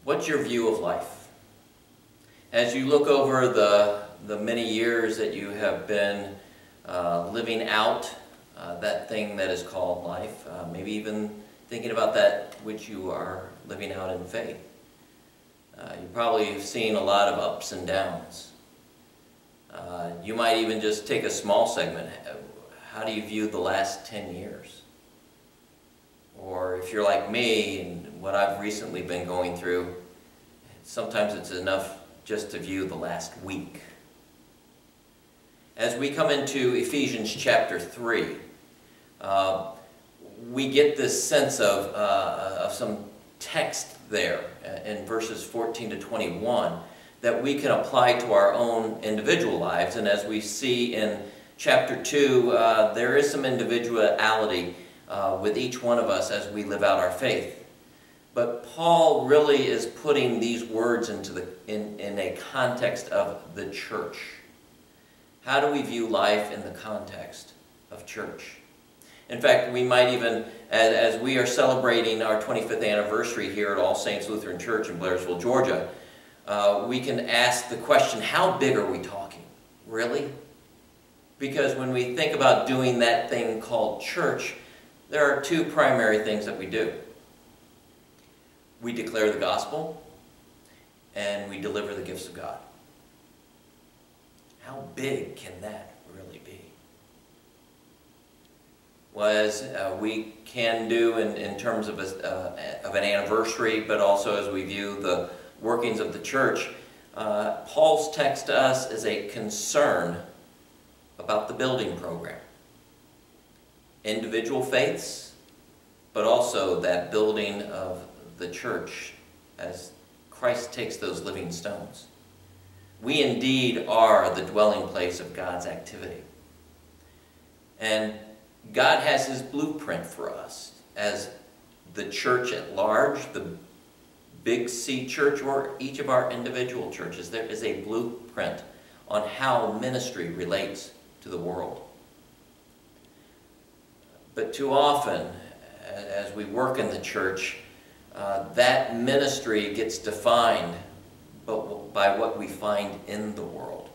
What's your view of life? As you look over the many years that you have been living out that thing that is called life, maybe even thinking about that which you are living out in faith. You probably have seen a lot of ups and downs. You might even just take a small segment. How do you view the last 10 years? Or if you're like me and what I've recently been going through, sometimes it's enough just to view the last week. As we come into Ephesians chapter 3, we get this sense of some text there in verses 14 to 21 that we can apply to our own individual lives. And as we see in chapter 2, there is some individuality with each one of us as we live out our faith. But Paul really is putting these words into in a context of the church. How do we view life in the context of church? In fact, we might even, as we are celebrating our 25th anniversary here at All Saints Lutheran Church in Blairsville, Georgia, we can ask the question, how big are we talking? Really? Because when we think about doing that thing called church, there are two primary things that we do. We declare the gospel, and we deliver the gifts of God. How big can that really be? Well, as we can do in terms of an anniversary, but also as we view the workings of the church, Paul's text to us is a concern about the building program. Individual faiths, but also that building of the church as Christ takes those living stones. We indeed are the dwelling place of God's activity. And God has His blueprint for us as the church at large, the Big C church, or each of our individual churches. There is a blueprint on how ministry relates to the world. But too often, as we work in the church, that ministry gets defined by what we find in the world.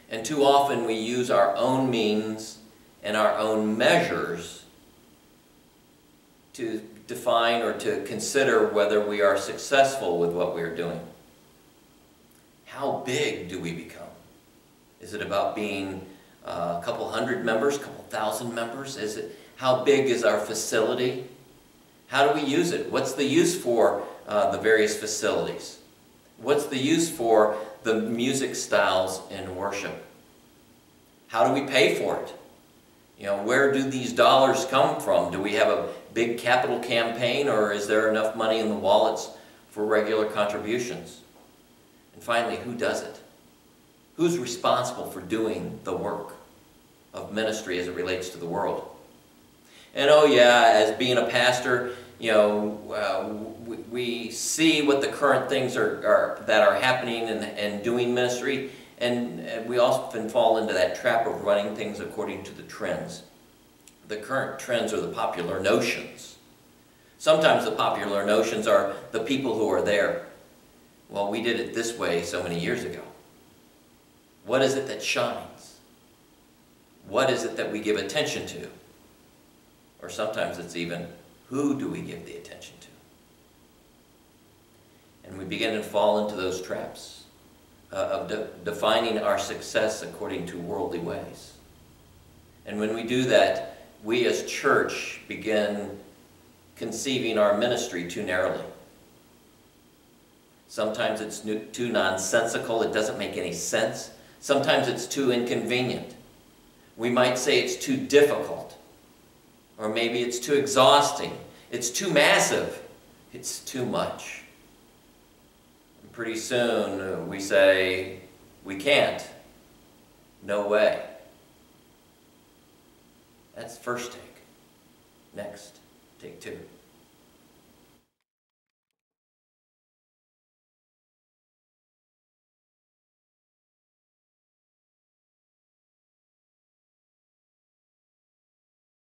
And too often we use our own means and our own measures to define or to consider whether we are successful with what we are doing. How big do we become? Is it about being a couple hundred members, a couple thousand members? How big is our facility? How do we use it? What's the use for the various facilities? What's the use for the music styles in worship? How do we pay for it? You know, where do these dollars come from? Do we have a big capital campaign, or is there enough money in the wallets for regular contributions? And finally, who does it? Who's responsible for doing the work of ministry as it relates to the world? And oh yeah, as being a pastor, you know, we see what the current things that are happening and doing ministry, and we often fall into that trap of running things according to the trends. The current trends are the popular notions. Sometimes the popular notions are the people who are there. Well, we did it this way so many years ago. What is it that shines? What is it that we give attention to? Or sometimes it's even, who do we give the attention to? And we begin to fall into those traps of defining our success according to worldly ways. And when we do that, we as church begin conceiving our ministry too narrowly. Sometimes it's too nonsensical, it doesn't make any sense. Sometimes it's too inconvenient. We might say it's too difficult. Or maybe it's too exhausting. It's too massive. It's too much. And pretty soon we say, we can't. No way. That's first take. Next, take two.